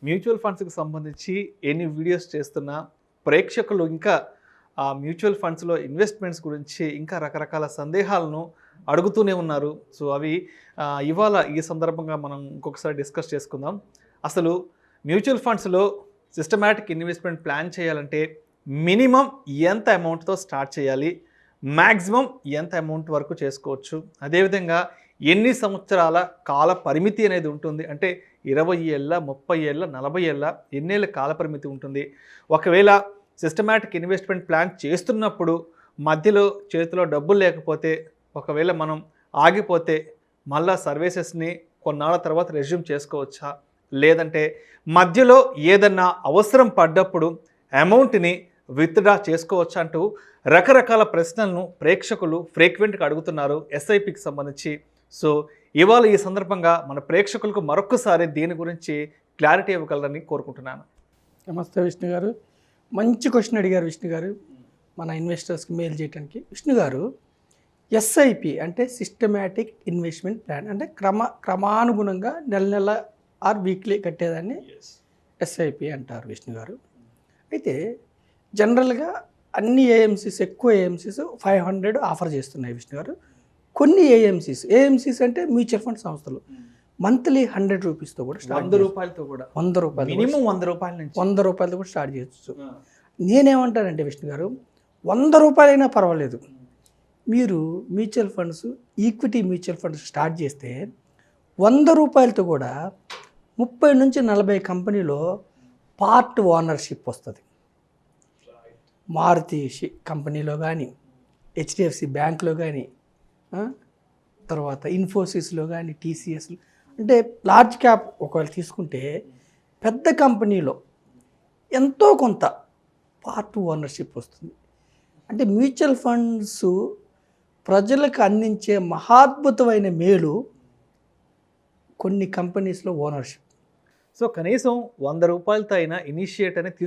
Mutual ఫండ్స్కి సంబంధించి ఎన్ని వీడియోస్ చేస్తున్నా ప్రేక్షకులు ఇంకా ఆ మ్యూచువల్ ఫండ్స్లో ఇన్వెస్ట్మెంట్స్ గురించి ఇంకా రకరకాల సందేహాలను అడుగుతూనే ఉన్నారు. సో అవి ఇవాళ ఈ సందర్భంగా మనం ఇంకొకసారి డిస్కస్ చేసుకుందాం. అసలు మ్యూచువల్ ఫండ్స్లో సిస్టమాటిక్ ఇన్వెస్ట్మెంట్ ప్లాన్ చేయాలంటే మినిమం ఎంత అమౌంట్తో స్టార్ట్ చేయాలి, మ్యాక్సిమం ఎంత అమౌంట్ వరకు చేసుకోవచ్చు, అదేవిధంగా ఎన్ని సంవత్సరాల కాల పరిమితి అనేది ఉంటుంది, అంటే 20 ఏళ్ళ 30 ఏళ్ళ 40 ఏళ్ళ ఎన్నేళ్ళ కాల పరిమితి ఉంటుంది. ఒకవేళ సిస్టమాటిక్ ఇన్వెస్ట్మెంట్ ప్లాన్ చేస్తున్నప్పుడు మధ్యలో చేతిలో డబ్బులు లేకపోతే, ఒకవేళ మనం ఆగిపోతే మళ్ళా సర్వీసెస్ని కొన్నాళ్ళ తర్వాత రెజ్యూమ్ చేసుకోవచ్చా, లేదంటే మధ్యలో ఏదన్నా అవసరం పడ్డప్పుడు అమౌంట్ని విత్డ్రా చేసుకోవచ్చా అంటూ రకరకాల ప్రశ్నలను ప్రేక్షకులు ఫ్రీక్వెంట్గా అడుగుతున్నారు ఎస్ఐపికి సంబంధించి. సో ఇవాళ ఈ సందర్భంగా మన ప్రేక్షకులకు మరొకసారి దీని గురించి క్లారిటీ ఇవ్వగలరని కోరుకుంటున్నాను. నమస్తే విష్ణు గారు, మంచి క్వశ్చన్ అడిగారు విష్ణు గారు. మన ఇన్వెస్టర్స్కి మెయిల్ చేయడానికి విష్ణు గారు, ఎస్ఐపి అంటే సిస్టమాటిక్ ఇన్వెస్ట్మెంట్ ప్లాన్ అంటే క్రమానుగుణంగా నెల ఆర్ వీక్లీ కట్టేదాన్ని ఎస్ఐపి అంటారు విష్ణు గారు. అయితే జనరల్గా అన్ని ఏఎంసీస్, ఎక్కువ ఏఎంసీస్ 500 ఆఫర్ చేస్తున్నాయి విష్ణు గారు. కొన్ని ఏఎంసీస్ అంటే మ్యూచువల్ ఫండ్ సంస్థలు మంత్లీ 100 రూపీస్తో కూడా 100 రూపాయలతో కూడా 100 రూపాయలు మినిమం 100 రూపాయల నుంచి 100 రూపాయలతో కూడా స్టార్ట్ చేయొచ్చు. నేనేమంటానంటే విష్ణు గారు, 100 రూపాయలైనా పర్వాలేదు, మీరు mutual funds, equity mutual funds start చేస్తే 100 రూపాయలతో కూడా 30 నుంచి 40 కంపెనీలో పార్ట్ ఓనర్షిప్ వస్తుంది. మారుతి కంపెనీలో కానీ, హెచ్డిఎఫ్సి బ్యాంక్లో కానీ, తర్వాత ఇన్ఫోసిస్లో కానీ, టీసీఎస్లో, అంటే లార్జ్ క్యాప్ ఒకవేళ తీసుకుంటే పెద్ద కంపెనీలో ఎంతో కొంత పార్ట్ ఓనర్షిప్ వస్తుంది. అంటే మ్యూచువల్ ఫండ్స్ ప్రజలకు అందించే మహాద్భుతమైన మేలు కొన్ని కంపెనీస్లో ఓనర్షిప్. సో కనీసం 100 రూపాయలతో అయినా ఇనిషియేట్ అనేది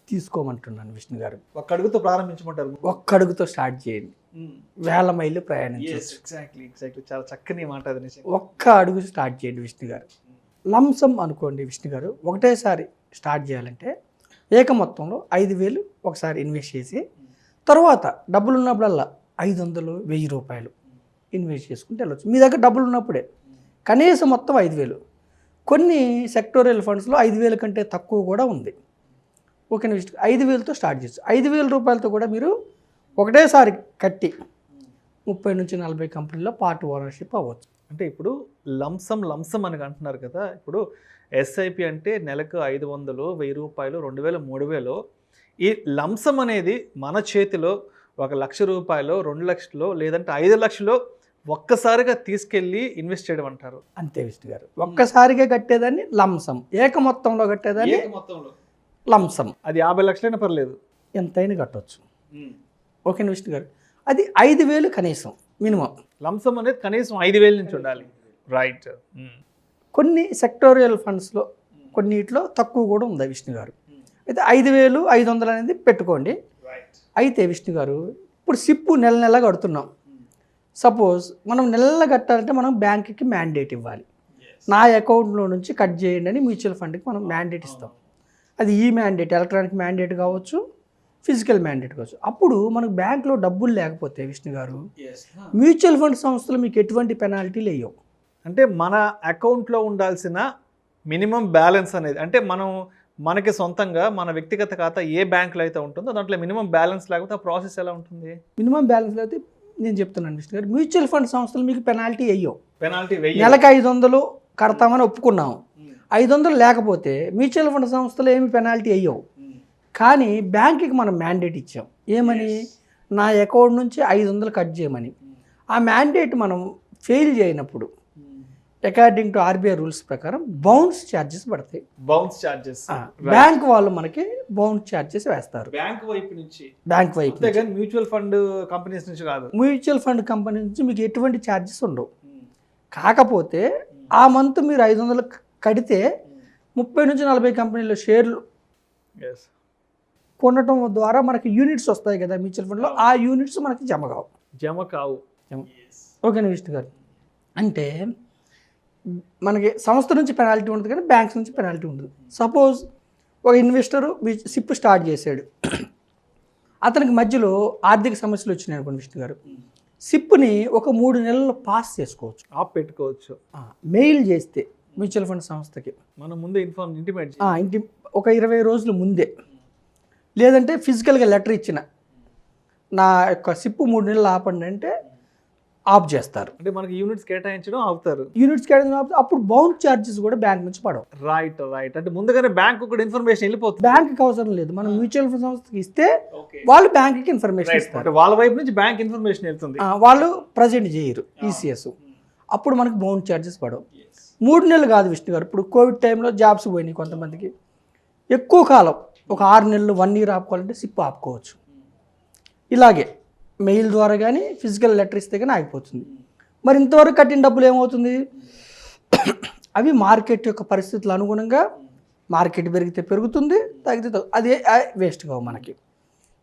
తీసుకోమంటున్నాను విష్ణు గారు. ఒక్క అడుగుతో ప్రారంభించమంటారు. ఒక్క అడుగుతో స్టార్ట్ చేయండి, వేల మైళ్ళు ప్రయాణించవచ్చు. ఎగ్జాక్ట్లీ చాలా చక్కని మాట అది. ఒక్క అడుగు స్టార్ట్ చేయండి విష్ణు గారు. లంసమ్ అనుకోండి విష్ణు గారు, ఒకటేసారి స్టార్ట్ చేయాలంటే ఏక మొత్తంలో 5,000 ఒకసారి ఇన్వెస్ట్ చేసి, తర్వాత డబ్బులు ఉన్నప్పుడల్లా 500, 1000 రూపాయలు ఇన్వెస్ట్ చేసుకుంటే వెళ్ళచ్చు. మీ దగ్గర డబ్బులు ఉన్నప్పుడే కనీసం మొత్తం 5,000. కొన్ని సెక్టోరియల్ ఫండ్స్లో 5,000 కంటే తక్కువ కూడా ఉంది. ఓకేనా విష్ణు, 5,000తో స్టార్ట్ చేయొచ్చు. 5,000 రూపాయలతో కూడా మీరు ఒకటేసారి కట్టి 30 నుంచి 40 కంపెనీలో పార్ట్ ఓనర్షిప్ అవ్వచ్చు. అంటే ఇప్పుడు లంసమ్ అని అంటున్నారు కదా, ఇప్పుడు ఎస్ఐపి అంటే నెలకు 500, 1000 రూపాయలు, 2,000, 3,000. ఈ లంసమ్ అనేది మన చేతిలో 1,00,000 రూపాయలు, 2 లక్షలు, లేదంటే 5 లక్షలు ఒక్కసారిగా తీసుకెళ్ళి ఇన్వెస్ట్ చేయడం అంటారు. అంతే విష్ణు గారు, ఒక్కసారిగా కట్టేదాన్ని లంసమ్, ఏక మొత్తంలో కట్టేదాన్ని లంసమ్. అది 50 లక్షలైనా పర్లేదు, ఎంతైనా కట్టవచ్చు. ఓకేనా విష్ణు గారు, అది 5,000 కనీసం మినిమం. లంసమ్ అనేది కనీసం 5,000 నుంచి ఉండాలి. రైట్. కొన్ని సెక్టోరియల్ ఫండ్స్లో కొన్నిట్లో తక్కువ కూడా ఉంది విష్ణు గారు. అయితే 5,500 అనేది పెట్టుకోండి. అయితే విష్ణు గారు, ఇప్పుడు సిప్పు నెల కడుతున్నాం. సపోజ్ మనం నెల కట్టాలంటే మనం బ్యాంక్కి మ్యాండేట్ ఇవ్వాలి. నా అకౌంట్లో నుంచి కట్ చేయండి అని మ్యూచువల్ ఫండ్కి మనం మ్యాండేట్ ఇస్తాం. అది ఈ మ్యాండేట్, ఎలక్ట్రానిక్ మ్యాండేట్ కావచ్చు, ఫిజికల్ మ్యాండేట్ కావచ్చు. అప్పుడు మనకు బ్యాంక్లో డబ్బులు లేకపోతే విష్ణు గారు, మ్యూచువల్ ఫండ్ సంస్థలు మీకు ఎటువంటి పెనాల్టీలు వేయవు. అంటే మన అకౌంట్లో ఉండాల్సిన మినిమం బ్యాలెన్స్ అనేది, అంటే మనకి సొంతంగా మన వ్యక్తిగత ఖాతా ఏ బ్యాంకులో అయితే ఉంటుందో దాంట్లో మినిమం బ్యాలెన్స్ లేకపోతే ఆ ప్రాసెస్ ఎలా ఉంటుంది? మినిమం బ్యాలెన్స్ అయితే నేను చెప్తున్నాను విష్ణు గారు, మ్యూచువల్ ఫండ్ సంస్థలు మీకు పెనాల్టీ వేయవు. నెలకి నెలకు 500 కడతామని ఒప్పుకున్నాము, 500 లేకపోతే మ్యూచువల్ ఫండ్ సంస్థలు ఏమి పెనాల్టీ వేయవు. కానీ బ్యాంకుకి మనం మ్యాండేట్ ఇచ్చాం, ఏమని, నా అకౌంట్ నుంచి 500 కట్ చేయమని. ఆ మ్యాండేట్ మనం ఫెయిల్ చేయనప్పుడు అకార్డింగ్ టు ఆర్బీఐ రూల్స్ ప్రకారం బౌన్స్ ఛార్జెస్ పడతాయి. బ్యాంక్ వాళ్ళు మనకి బౌన్స్ ఛార్జెస్ వేస్తారు. బ్యాంక్ వైపు నుంచి మ్యూచువల్ ఫండ్ కంపెనీస్ నుంచి కాదు. మ్యూచువల్ ఫండ్ కంపెనీ నుంచి మీకు ఎటువంటి ఛార్జెస్ ఉండవు. కాకపోతే ఆ మంత్ మీరు 500 కడితే 30 నుంచి 40 కంపెనీలో షేర్లు కొనటం ద్వారా మనకి యూనిట్స్ వస్తాయి కదా మ్యూచువల్ ఫండ్లో, ఆ యూనిట్స్ మనకి జమ కావు. ఓకేనా విష్ణు గారు, అంటే మనకి సంస్థ నుంచి పెనాల్టీ ఉంటుంది కానీ బ్యాంక్స్ నుంచి పెనాల్టీ ఉండదు. సపోజ్ ఒక ఇన్వెస్టరు సిప్ స్టార్ట్ చేశాడు, అతనికి మధ్యలో ఆర్థిక సమస్యలు వచ్చినాయి అనుకోండి విష్ణు గారు, సిప్ని ఒక 3 నెలల్లో పాస్ చేసుకోవచ్చు, ఆప్ పెట్టుకోవచ్చు. మెయిల్ చేస్తే మ్యూచువల్ ఫండ్ సంస్థకి మనం ముందే ఇంటిమేట్ ఒక 20 రోజుల ముందే, లేదంటే ఫిజికల్గా లెటర్ ఇచ్చిన నా యొక్క సిప్ 3 నెలలు ఆపండి అంటే ఆఫ్ చేస్తారు. అంటే మనకి యూనిట్స్ కేటాయించడం ఆపుతారు. యూనిట్స్ కేటాయించడం అప్పుడు బౌండ్ ఛార్జెస్ కూడా బ్యాంక్ నుంచి పడవు. రైట్. అంటే ముందుగానే బ్యాంక్ కూడా ఇన్ఫర్మేషన్ వెళ్ళిపోతుంది. బ్యాంక్కి అవసరం లేదు, మనం మ్యూచువల్ ఫండ్ సంస్థకి ఇస్తే వాళ్ళు బ్యాంక్కి ఇన్ఫర్మేషన్ ఇస్తారు. వాళ్ళ వైపు నుంచి బ్యాంక్ ఇన్ఫర్మేషన్ వెళ్తుంది, వాళ్ళు ప్రజెంట్ చేయరు ఈసీఎస్, అప్పుడు మనకి బౌండ్ ఛార్జెస్ పడవు. 3 నెలలు కాదు విష్ణు గారు, ఇప్పుడు కోవిడ్ టైంలో జాబ్స్ పోయినాయి కొంతమందికి, ఎక్కువ కాలం ఒక 6 నెలలు 1 year ఆపుకోవాలంటే సిప్ ఆపుకోవచ్చు. ఇలాగే మెయిల్ ద్వారా కానీ ఫిజికల్ లెటర్ ఇస్తే కానీ ఆగిపోతుంది. మరి ఇంతవరకు కట్టిన డబ్బులు ఏమవుతుంది, అవి మార్కెట్ యొక్క పరిస్థితులు అనుగుణంగా మార్కెట్ పెరిగితే పెరుగుతుంది, తగ్గితే అదే వేస్ట్ కావు మనకి.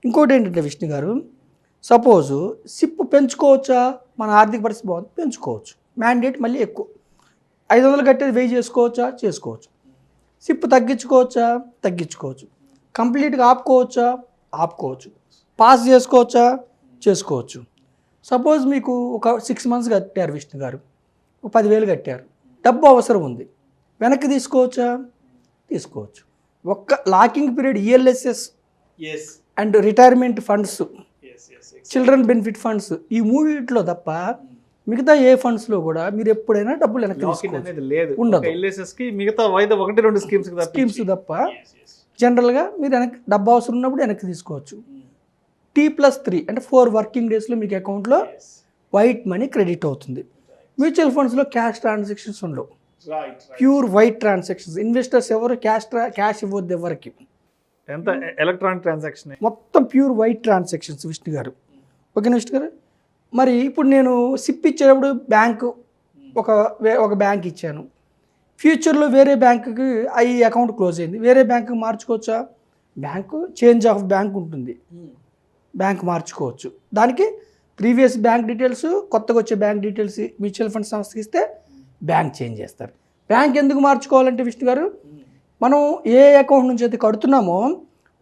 ఇంకోటి ఏంటంటే విష్ణు గారు, సపోజు సిప్ పెంచుకోవచ్చా, మన ఆర్థిక పరిస్థితి బాగుంది పెంచుకోవచ్చు, మ్యాండేట్ మళ్ళీ ఎక్కువ 500 కట్టేది 1000 చేసుకోవచ్చా, చేసుకోవచ్చు. సిప్ తగ్గించుకోవచ్చా, తగ్గించుకోవచ్చు. కంప్లీట్గా ఆపుకోవచ్చా, ఆపుకోవచ్చు. పాస్ చేసుకోవచ్చా, చేసుకోవచ్చు. సపోజ్ మీకు ఒక 6 months కట్టారు విష్ణు గారు, ఒక 10,000 కట్టారు, డబ్బు అవసరం ఉంది, వెనక్కి తీసుకోవచ్చా, తీసుకోవచ్చు. ఒక్క locking period ELSS and retirement funds, children benefit funds, ఈ 3 తప్ప మిగతా ఏ ఫండ్స్లో కూడా మీరు ఎప్పుడైనా డబ్బులు వెనక్కి తీసుకోవచ్చు, ఉండదు. మిగతా 1-2 స్కీమ్స్ తప్ప జనరల్గా మీరు వెనక్కి డబ్బు అవసరం ఉన్నప్పుడు వెనక్కి తీసుకోవచ్చు. T+3 అంటే 4 working daysలో మీకు అకౌంట్లో వైట్ మనీ క్రెడిట్ అవుతుంది. మ్యూచువల్ ఫండ్స్లో క్యాష్ ట్రాన్సాక్షన్స్ ఉండవు, ప్యూర్ వైట్ ట్రాన్సాక్షన్స్. ఇన్వెస్టర్స్ ఎవరు క్యాష్ ఇవ్వద్దు ఎవరికి, ఎంత ఎలక్ట్రానిక్ ట్రాన్సాక్షన్, మొత్తం ప్యూర్ వైట్ ట్రాన్సాక్షన్స్ విష్ణు గారు. ఓకేనా విష్ణు గారు? మరి ఇప్పుడు నేను సిప్ ఇచ్చేటప్పుడు బ్యాంకు ఒక బ్యాంక్ ఇచ్చాను, ఫ్యూచర్లో వేరే బ్యాంకుకి ఈ అకౌంట్ క్లోజ్ అయింది, వేరే బ్యాంకుకి మార్చుకోవచ్చా? బ్యాంకు చేంజ్ ఆఫ్ బ్యాంక్ ఉంటుంది, బ్యాంక్ మార్చుకోవచ్చు. దానికి ప్రీవియస్ బ్యాంక్ డీటెయిల్స్, కొత్తగా వచ్చే బ్యాంక్ డీటెయిల్స్ మ్యూచువల్ ఫండ్ సంస్థకి ఇస్తే బ్యాంక్ చేంజ్ చేస్తారు. బ్యాంక్ ఎందుకు మార్చుకోవాలంటే విష్ణు గారు, మనం ఏ అకౌంట్ నుంచి అయితే కడుతున్నామో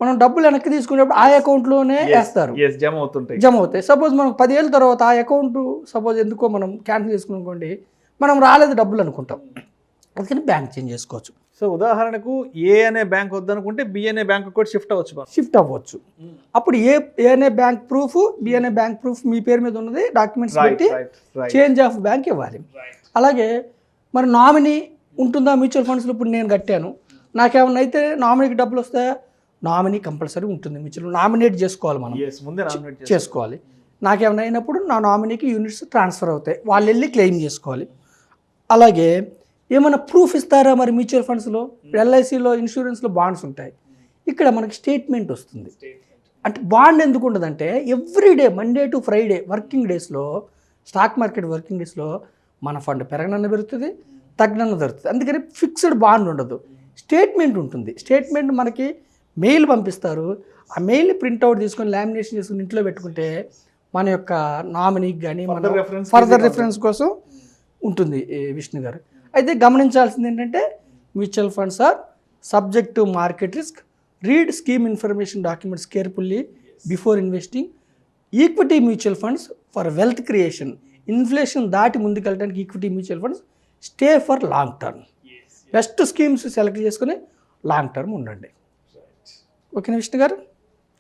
మనం డబ్బులు వెనక్కి తీసుకునేప్పుడు ఆ అకౌంట్లోనే వేస్తారు, జమ అవుతాయి. సపోజ్ మనం 10 ఏళ్ళ తర్వాత ఆ అకౌంట్ సపోజ్ ఎందుకో మనం క్యాన్సిల్ చేసుకునుకోండి, మనం రాలేదు డబ్బులు అనుకుంటాం, అందుకని బ్యాంక్ చేంజ్ చేసుకోవచ్చు. సో ఉదాహరణకు ఏ అనే బ్యాంక్ వద్దనుకుంటే బి అనే బ్యాంక్ కూడా షిఫ్ట్ అవ్వచ్చు. అప్పుడు ఏ అనే బ్యాంక్ ప్రూఫ్, బి అనే బ్యాంక్ ప్రూఫ్ మీ పేరు మీద ఉన్నది డాక్యుమెంట్స్ పెట్టి చేంజ్ ఆఫ్ బ్యాంక్ ఇవ్వాలి. అలాగే మరి నామినీ ఉంటుందా మ్యూచువల్ ఫండ్స్లో? ఇప్పుడు నేను కట్టాను, నాకేమన్నా అయితే నామినీకి డబ్బులు వస్తాయా? నామినీ కంపల్సరీ ఉంటుంది మ్యూచువల్, నామినేట్ చేసుకోవాలి, మనం చేసుకోవాలి. నాకేమన్నా అయినప్పుడు నా నామినీకి యూనిట్స్ ట్రాన్స్ఫర్ అవుతాయి, వాళ్ళు వెళ్ళి క్లెయిమ్ చేసుకోవాలి. అలాగే ఏమైనా ప్రూఫ్ ఇస్తారా మరి మ్యూచువల్ ఫండ్స్లో? ఎల్ఐసిలో, ఇన్సూరెన్స్లో బాండ్స్ ఉంటాయి, ఇక్కడ మనకి స్టేట్మెంట్ వస్తుంది. అంటే బాండ్ ఎందుకు ఉండదంటే everyday Monday to Friday working డేస్లో, స్టాక్ మార్కెట్ వర్కింగ్ డేస్లో మన ఫండ్ పెరగనన్న పెరుగుతుంది, తగ్గనన్న జరుగుతుంది. అందుకని ఫిక్స్డ్ బాండ్ ఉండదు, స్టేట్మెంట్ ఉంటుంది. స్టేట్మెంట్ మనకి మెయిల్ పంపిస్తారు, ఆ మెయిల్ని ప్రింట్అవుట్ తీసుకొని లామినేషన్ చేసుకుని ఇంట్లో పెట్టుకుంటే మన యొక్క నామినీకి కానీ మన ఫర్దర్ రిఫరెన్స్ కోసం ఉంటుంది విష్ణు గారు. అయితే గమనించాల్సింది ఏంటంటే mutual funds are subject to market risk, read scheme information documents carefully before investing. Equity mutual funds for wealth creation, inflation దాటి ముందుకెళ్ళడానికి equity mutual funds stay for long term. Best schemes select చేసుకుని long term ఉండండి. ఓకేనా విష్ణు గారు?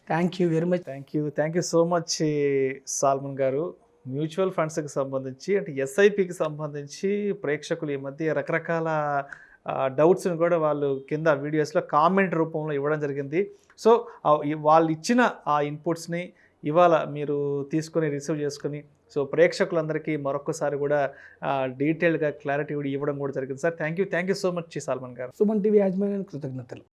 Thank you very much. Thank you so much salmon గారు. Mutual ఫండ్స్కి సంబంధించి అంటే ఎస్ఐపికి సంబంధించి ప్రేక్షకులు ఈ మధ్య రకరకాల డౌట్స్ని కూడా వాళ్ళు కింద వీడియోస్లో కామెంట్ రూపంలో ఇవ్వడం జరిగింది. సో వాళ్ళు ఇచ్చిన ఆ ఇన్పుట్స్ని ఇవాళ మీరు తీసుకొని రిసీవ్ చేసుకొని సో ప్రేక్షకులందరికీ మరొకసారి కూడా డీటెయిల్గా క్లారిటీ ఇవ్వడం కూడా జరిగింది. Sir thank you so much salmon గారు. సుమన్ టీవీ యాజమాన్యానికి కృతజ్ఞతలు.